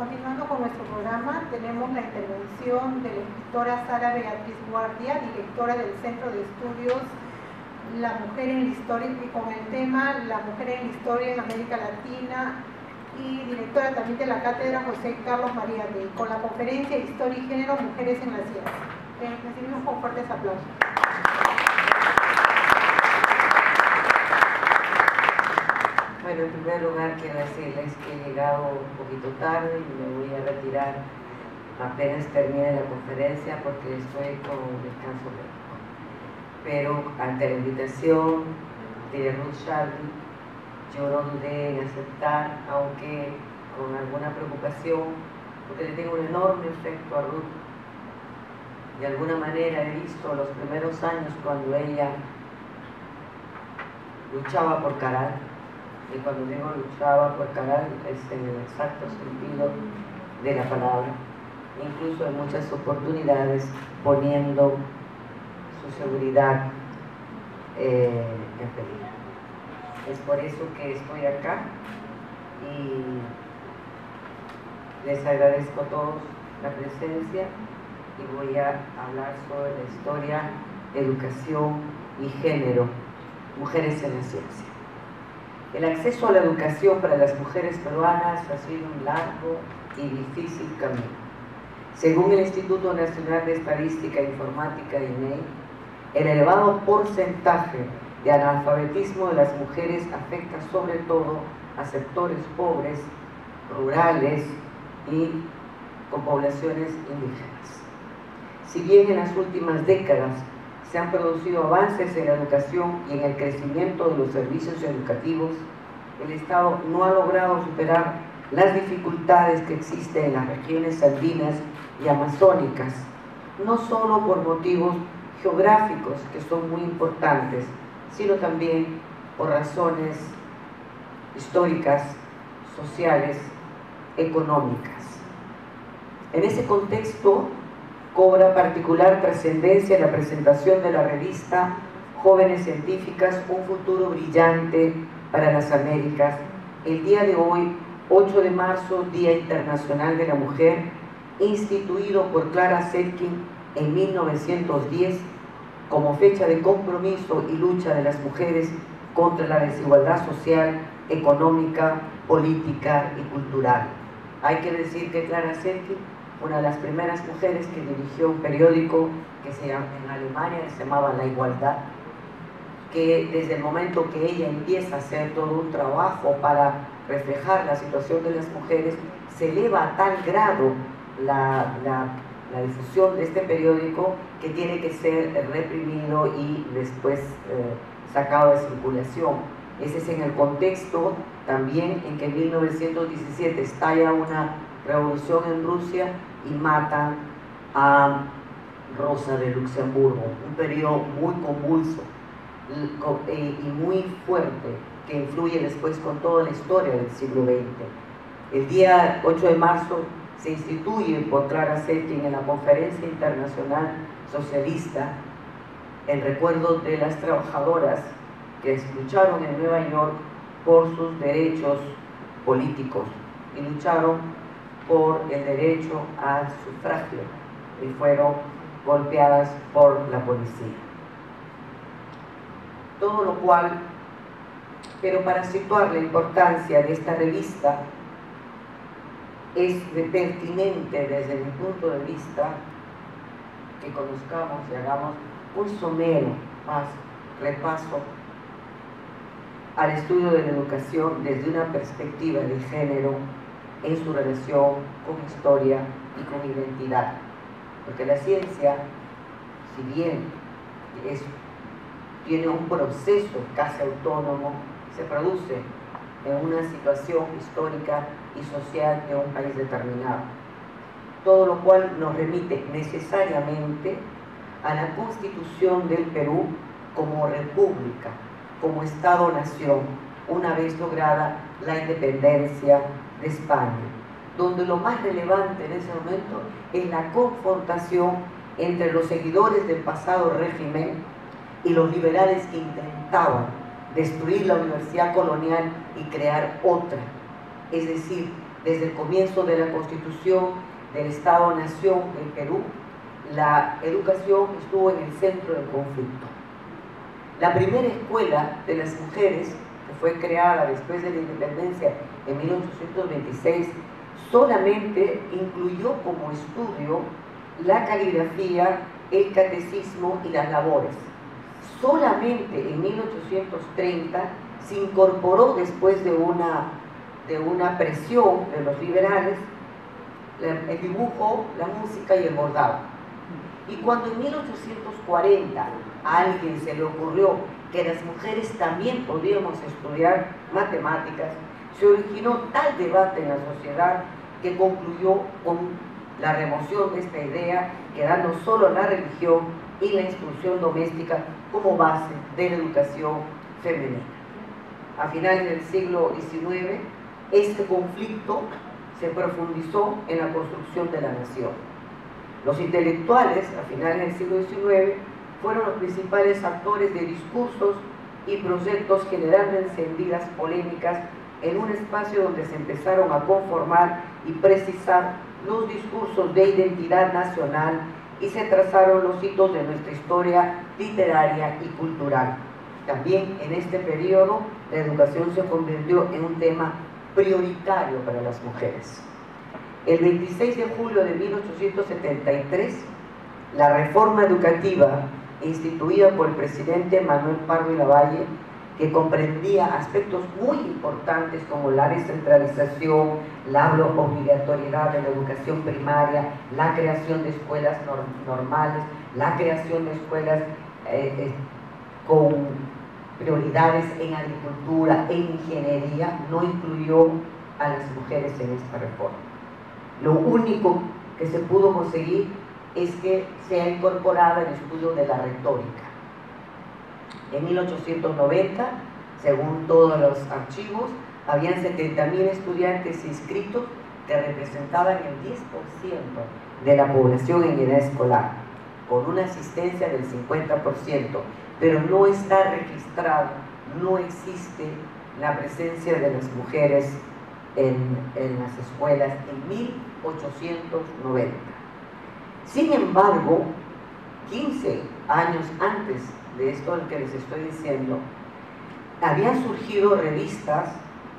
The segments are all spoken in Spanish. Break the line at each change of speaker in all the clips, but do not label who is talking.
Continuando con nuestro programa, tenemos la intervención de la escritora Sara Beatriz Guardia, directora del Centro de Estudios La Mujer en la Historia, y con el tema La Mujer en la Historia en América Latina, y directora también de la Cátedra José Carlos María de, con la conferencia Historia y Género, Mujeres en la Ciencia. Recibimos con fuertes aplausos.
Bueno, en primer lugar quiero decirles que he llegado un poquito tarde y me voy a retirar apenas termine la conferencia porque estoy con descanso médico. Pero ante la invitación de Ruth Shardy, yo no dudé en aceptar, aunque con alguna preocupación, porque le tengo un enorme afecto a Ruth. De alguna manera he visto los primeros años cuando ella luchaba por Caral. Y cuando digo luchaba por Caral es en el exacto sentido de la palabra, incluso en muchas oportunidades poniendo su seguridad en peligro. Es por eso que estoy acá y les agradezco a todos la presencia y voy a hablar sobre la historia, educación y género, mujeres en la ciencia. El acceso a la educación para las mujeres peruanas ha sido un largo y difícil camino. Según el Instituto Nacional de Estadística e Informática, INEI, el elevado porcentaje de analfabetismo de las mujeres afecta sobre todo a sectores pobres, rurales y con poblaciones indígenas. Si bien en las últimas décadas se han producido avances en la educación y en el crecimiento de los servicios educativos, el Estado no ha logrado superar las dificultades que existen en las regiones andinas y amazónicas, no solo por motivos geográficos, que son muy importantes, sino también por razones históricas, sociales, económicas. En ese contexto, cobra particular trascendencia la presentación de la revista Jóvenes Científicas, un futuro brillante para las Américas, el día de hoy, 8 de marzo, Día Internacional de la Mujer, instituido por Clara Zetkin en 1910 como fecha de compromiso y lucha de las mujeres contra la desigualdad social, económica, política y cultural. Hay que decir que Clara Zetkin, una de las primeras mujeres que dirigió un periódico que en Alemania se llamaba La Igualdad, que desde el momento que ella empieza a hacer todo un trabajo para reflejar la situación de las mujeres, se eleva a tal grado la difusión de este periódico que tiene que ser reprimido y después sacado de circulación. Ese es en el contexto también en que en 1917 estalla una revolución en Rusia y matan a Rosa de Luxemburgo, un periodo muy convulso y muy fuerte que influye después con toda la historia del siglo XX. El día 8 de marzo se instituye por Clara Zetkin en la Conferencia Internacional Socialista en recuerdo de las trabajadoras que lucharon en Nueva York por sus derechos políticos y lucharon por el derecho al sufragio y fueron golpeadas por la policía. Todo lo cual, pero para situar la importancia de esta revista, es pertinente desde mi punto de vista que conozcamos y hagamos un somero repaso al estudio de la educación desde una perspectiva de género en su relación con historia y con identidad. Porque la ciencia, si bien tiene un proceso casi autónomo, se produce en una situación histórica y social de un país determinado. Todo lo cual nos remite necesariamente a la constitución del Perú como república, como Estado-nación, una vez lograda la independencia de España, donde lo más relevante en ese momento es la confrontación entre los seguidores del pasado régimen y los liberales que intentaban destruir la universidad colonial y crear otra, es decir, Desde el comienzo de la Constitución del Estado-Nación del Perú, la educación estuvo en el centro del conflicto. La primera escuela de las mujeres, que fue creada después de la independencia en 1826, solamente incluyó como estudio la caligrafía, el catecismo y las labores. Solamente en 1830 se incorporó, después de una presión de los liberales, el dibujo, la música y el bordado. Y cuando en 1840 a alguien se le ocurrió que las mujeres también podíamos estudiar matemáticas, se originó tal debate en la sociedad que concluyó con la remoción de esta idea, quedando solo la religión y la instrucción doméstica como base de la educación femenina. A finales del siglo XIX, este conflicto se profundizó en la construcción de la nación. Los intelectuales, a finales del siglo XIX, fueron los principales actores de discursos y proyectos generando encendidas polémicas en un espacio donde se empezaron a conformar y precisar los discursos de identidad nacional y se trazaron los hitos de nuestra historia literaria y cultural. También en este periodo la educación se convirtió en un tema prioritario para las mujeres. El 26 de julio de 1873, la reforma educativa instituida por el presidente Manuel Pardo y Lavalle, que comprendía aspectos muy importantes como la descentralización, la obligatoriedad de la educación primaria, la creación de escuelas normales, la creación de escuelas con prioridades en agricultura, en ingeniería, no incluyó a las mujeres en esta reforma. Lo único que se pudo conseguir es que sea incorporada el estudio de la retórica. En 1890, según todos los archivos, habían 70.000 estudiantes inscritos que representaban el 10% de la población en edad escolar, con una asistencia del 50%, pero no está registrado, no existe la presencia de las mujeres en las escuelas en 1890. Sin embargo, 15 años antes de esto que les estoy diciendo, habían surgido revistas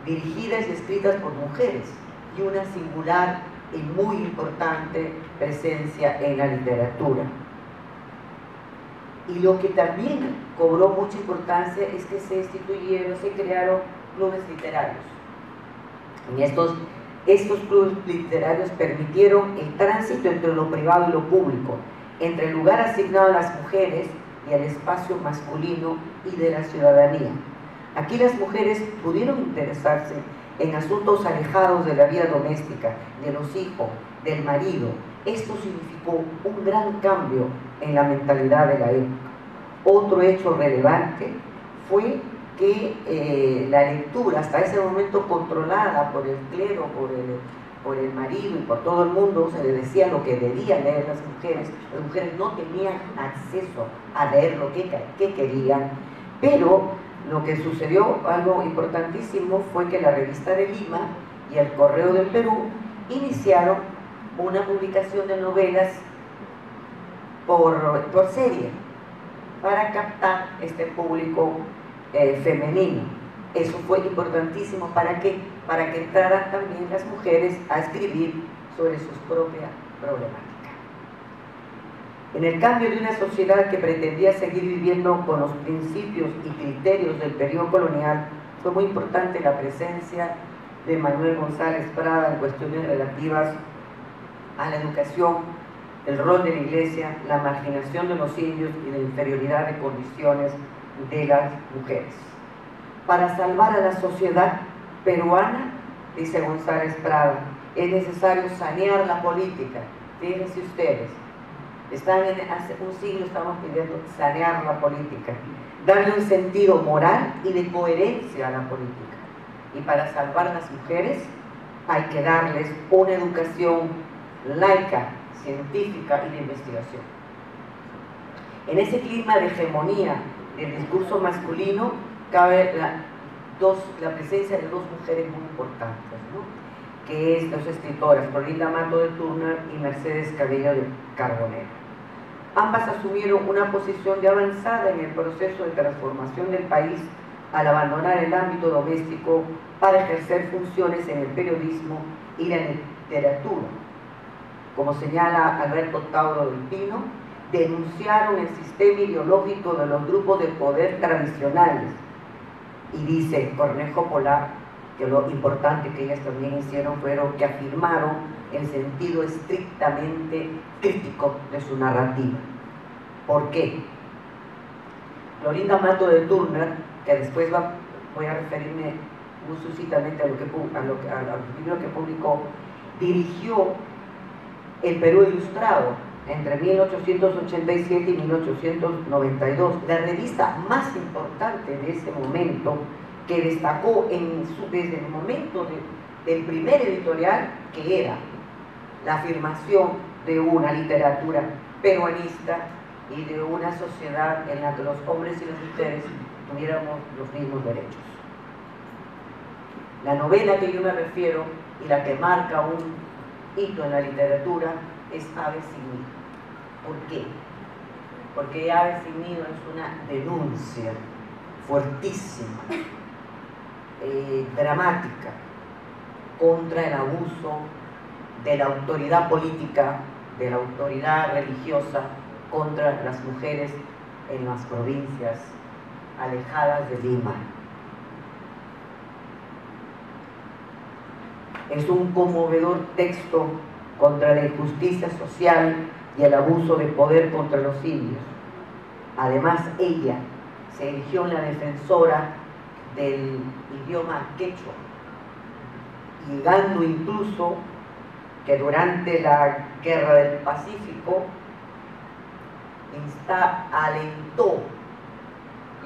dirigidas y escritas por mujeres y una singular y muy importante presencia en la literatura. Y lo que también cobró mucha importancia es que se crearon clubes literarios. En estos clubes literarios permitieron el tránsito entre lo privado y lo público, entre el lugar asignado a las mujeres y el espacio masculino y de la ciudadanía. Aquí las mujeres pudieron interesarse en asuntos alejados de la vida doméstica, de los hijos, del marido. Esto significó un gran cambio en la mentalidad de la época. Otro hecho relevante fue que la lectura, hasta ese momento controlada por el clero, por el marido y por todo el mundo, se le decía lo que debían leer las mujeres no tenían acceso a leer lo que querían, pero lo que sucedió, algo importantísimo, fue que la Revista de Lima y el Correo del Perú iniciaron una publicación de novelas por serie para captar este público femenino. Eso fue importantísimo para que entraran también las mujeres a escribir sobre sus propias problemáticas. En el cambio de una sociedad que pretendía seguir viviendo con los principios y criterios del periodo colonial, fue muy importante la presencia de Manuel González Prada en cuestiones relativas a la educación, el rol de la iglesia, la marginación de los indios y la inferioridad de condiciones de las mujeres. Para salvar a la sociedad peruana, dice González Prada, es necesario sanear la política. Fíjense ustedes, hace un siglo estamos pidiendo sanear la política, darle un sentido moral y de coherencia a la política. Y para salvar a las mujeres hay que darles una educación laica, científica y de investigación. En ese clima de hegemonía del discurso masculino cabe la presencia de dos mujeres muy importantes, ¿no?, que es dos escritoras, Florinda Mato de Turner y Mercedes Cabello de Carbonell. Ambas asumieron una posición de avanzada en el proceso de transformación del país al abandonar el ámbito doméstico para ejercer funciones en el periodismo y la literatura. Como señala Alberto Tauro del Pino, denunciaron el sistema ideológico de los grupos de poder tradicionales. Y dice Cornejo Polar que lo importante que ellas también hicieron fueron que afirmaron el sentido estrictamente crítico de su narrativa. ¿Por qué? Florinda Mato de Turner, que después voy a referirme muy sucintamente a los libros que publicó, dirigió El Perú Ilustrado entre 1887 y 1892, la revista más importante de ese momento, que destacó desde el momento del primer editorial, que era la afirmación de una literatura peruanista y de una sociedad en la que los hombres y las mujeres tuviéramos los mismos derechos. La novela que yo me refiero y la que marca un hito en la literatura es Ave sin nido. ¿Por qué? Porque Ave sin nido es una denuncia fuertísima, dramática, contra el abuso de la autoridad política, de la autoridad religiosa, contra las mujeres en las provincias alejadas de Lima. Es un conmovedor texto contra la injusticia social y el abuso de poder contra los indios. Además, ella se erigió en la defensora del idioma quechua, llegando incluso que durante la Guerra del Pacífico alentó,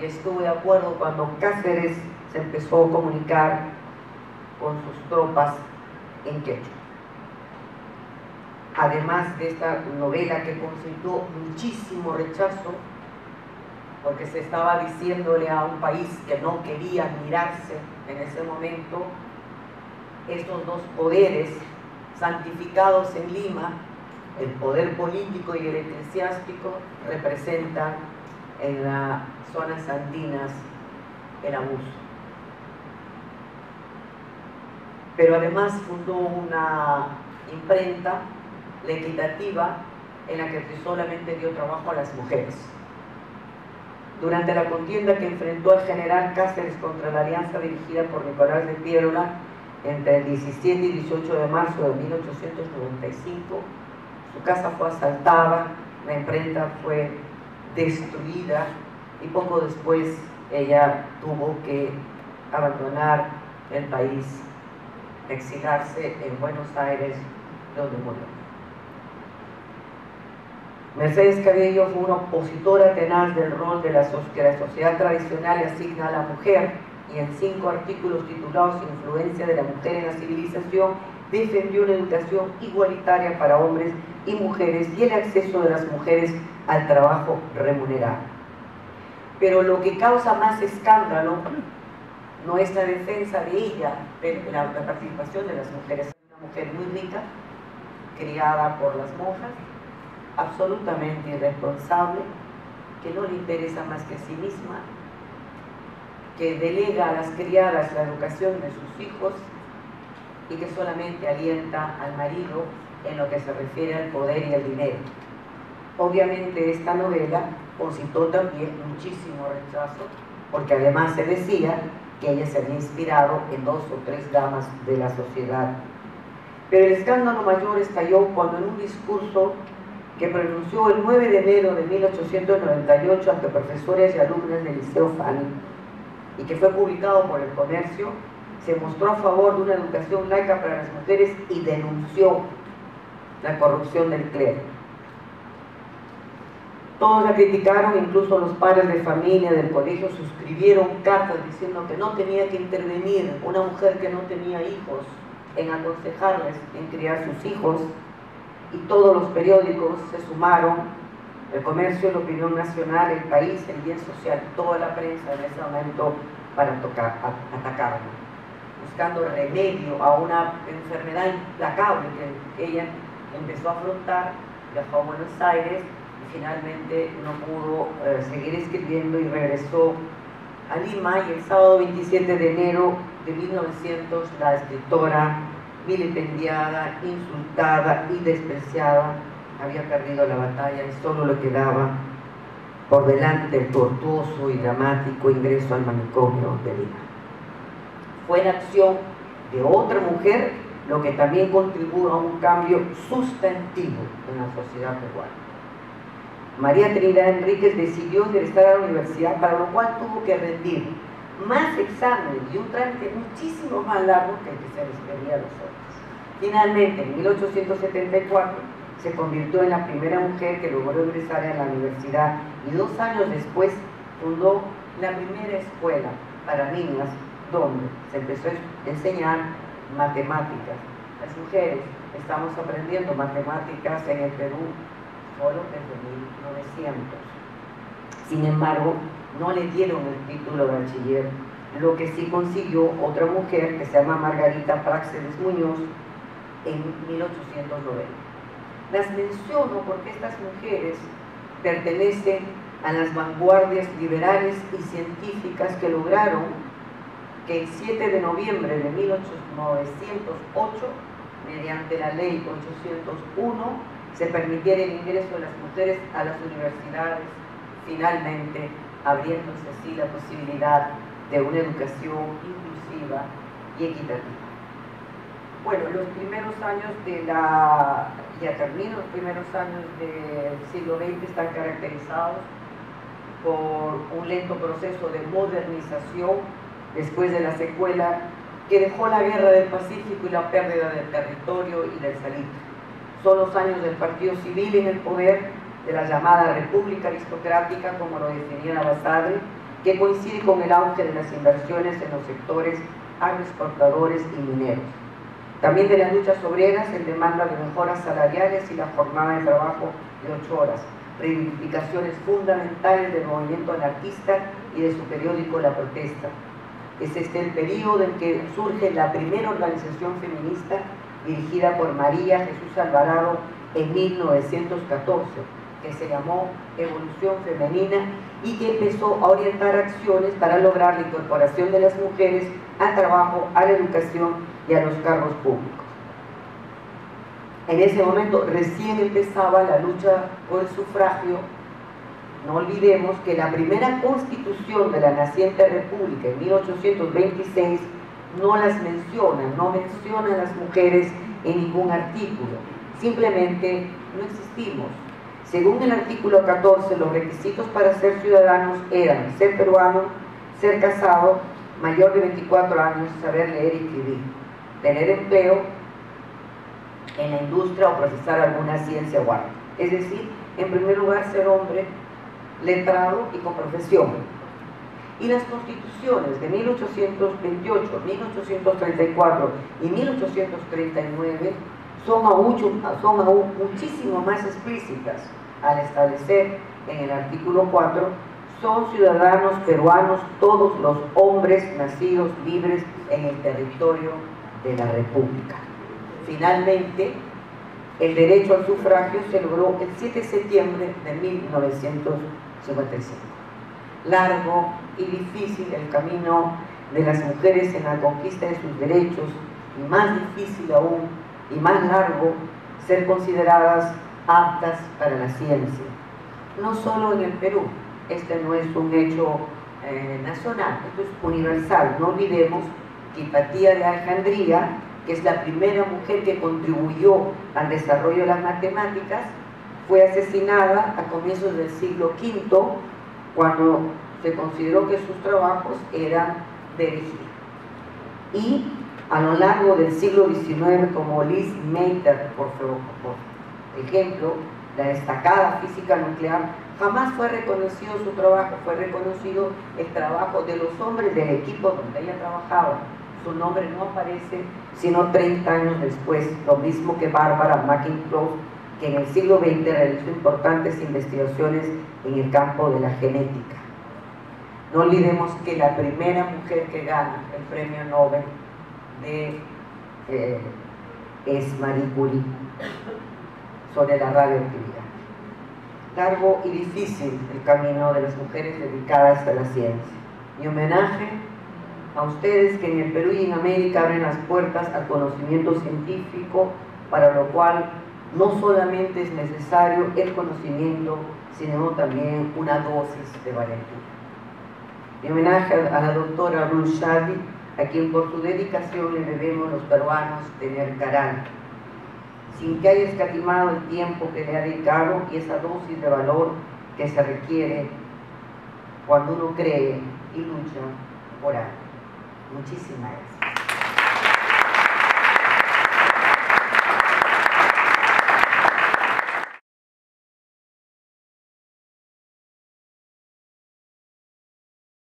y estuvo de acuerdo cuando Cáceres se empezó a comunicar con sus tropas en quechua. Además de esta novela que concitó muchísimo rechazo, porque se estaba diciéndole a un país que no quería mirarse en ese momento, estos dos poderes santificados en Lima, el poder político y el eclesiástico, representan en las zonas andinas el abuso. Pero además fundó una imprenta, La Equitativa, en la que solamente dio trabajo a las mujeres. Durante la contienda que enfrentó al general Cáceres contra la alianza dirigida por Nicolás de Piérola entre el 17 y 18 de marzo de 1895, su casa fue asaltada, la imprenta fue destruida y poco después ella tuvo que abandonar el país, exilarse en Buenos Aires, donde murió. Mercedes Cabello fue una opositora tenaz del rol que la sociedad tradicional le asigna a la mujer, y en 5 artículos titulados Influencia de la mujer en la civilización defendió una educación igualitaria para hombres y mujeres y el acceso de las mujeres al trabajo remunerado. Pero lo que causa más escándalo no es la defensa de ella, la participación de las mujeres. Una mujer muy rica, criada por las monjas, absolutamente irresponsable, que no le interesa más que a sí misma, que delega a las criadas la educación de sus hijos y que solamente alienta al marido en lo que se refiere al poder y al dinero. Obviamente esta novela concitó también muchísimo rechazo, porque además se decía que ella se había inspirado en 2 o 3 damas de la sociedad. Pero el escándalo mayor estalló cuando en un discurso que pronunció el 9 de enero de 1898 ante profesores y alumnas del Liceo Fanny, y que fue publicado por El Comercio, se mostró a favor de una educación laica para las mujeres y denunció la corrupción del clero. Todos la criticaron, incluso los padres de familia del colegio suscribieron cartas diciendo que no tenía que intervenir una mujer que no tenía hijos en aconsejarles en criar sus hijos, y todos los periódicos se sumaron, El Comercio, La Opinión Nacional, El País, El Bien Social, toda la prensa en ese momento para atacarlo. buscando remedio a una enfermedad implacable que ella empezó a afrontar, viajó a Buenos Aires y finalmente no pudo seguir escribiendo y regresó a Lima, y el sábado 27 de enero de 1900 la escritora, vilipendiada, insultada y despreciada, había perdido la batalla y solo le quedaba por delante el tortuoso y dramático ingreso al manicomio de Lima. Fue la acción de otra mujer lo que también contribuyó a un cambio sustantivo en la sociedad peruana. María Trinidad Enríquez decidió ingresar a la universidad, para lo cual tuvo que rendir más exámenes y un trámite muchísimo más largo que el que se les pedía a los hombres. Finalmente, en 1874, se convirtió en la primera mujer que logró ingresar a la universidad y 2 años después fundó la primera escuela para niñas donde se empezó a enseñar matemáticas. Las mujeres estamos aprendiendo matemáticas en el Perú solo desde 1900. Sin embargo, no le dieron el título de bachiller, lo que sí consiguió otra mujer que se llama Margarita Práxedes Muñoz en 1890. Las menciono porque estas mujeres pertenecen a las vanguardias liberales y científicas que lograron que el 7 de noviembre de 1908, mediante la ley 801, se permitiera el ingreso de las mujeres a las universidades, finalmente abriéndose así la posibilidad de una educación inclusiva y equitativa. Bueno, los primeros años los primeros años del siglo XX están caracterizados por un lento proceso de modernización después de la secuela que dejó la guerra del Pacífico y la pérdida del territorio y del salitre. Son los años del partido civil en el poder, de la llamada república aristocrática, como lo definía Basadre, que coincide con el auge de las inversiones en los sectores agroexportadores y mineros. También de las luchas obreras en demanda de mejoras salariales y la jornada de trabajo de 8 horas, reivindicaciones fundamentales del movimiento anarquista y de su periódico La Protesta. Es este el periodo en que surge la primera organización feminista dirigida por María Jesús Alvarado en 1914, que se llamó Evolución Femenina y que empezó a orientar acciones para lograr la incorporación de las mujeres al trabajo, a la educación y a los cargos públicos. En ese momento recién empezaba la lucha por el sufragio. No olvidemos que la primera constitución de la naciente república en 1826 no menciona a las mujeres en ningún artículo, simplemente no existimos. Según el artículo 14, los requisitos para ser ciudadanos eran ser peruano, ser casado, mayor de 24 años, saber leer y escribir, tener empleo en la industria o profesar alguna ciencia o arte. Es decir, en primer lugar, ser hombre, letrado y con profesión. Y las constituciones de 1828, 1834 y 1839 son aún muchísimo más explícitas al establecer en el artículo 4: son ciudadanos peruanos todos los hombres nacidos libres en el territorio de la República. Finalmente, el derecho al sufragio se logró el 7 de septiembre de 1955. Largo y difícil el camino de las mujeres en la conquista de sus derechos, y más difícil aún y más largo ser consideradas aptas para la ciencia. No solo en el Perú, este no es un hecho nacional, esto es universal. No olvidemos que Hipatía de Alejandría, que es la primera mujer que contribuyó al desarrollo de las matemáticas, fue asesinada a comienzos del siglo V, cuando se consideró que sus trabajos eran de herejía. Y a lo largo del siglo XIX, como Liz Meitner, por ejemplo, la destacada física nuclear, jamás fue reconocido su trabajo, fue reconocido el trabajo de los hombres del equipo donde ella trabajaba. Su nombre no aparece sino 30 años después, lo mismo que Barbara McIntosh, que en el siglo XX realizó importantes investigaciones en el campo de la genética. No olvidemos que la primera mujer que gana el premio Nobel de es Marie Curie sobre la radioactividad. Largo y difícil el camino de las mujeres dedicadas a la ciencia. Mi homenaje a ustedes que en el Perú y en América abren las puertas al conocimiento científico, para lo cual no solamente es necesario el conocimiento, sino también una dosis de valentía. Mi homenaje a la doctora Ruth Shadi, a quien por su dedicación le debemos los peruanos tener Caral, sin que haya escatimado el tiempo que le ha dedicado y esa dosis de valor que se requiere cuando uno cree y lucha por algo. Muchísimas gracias.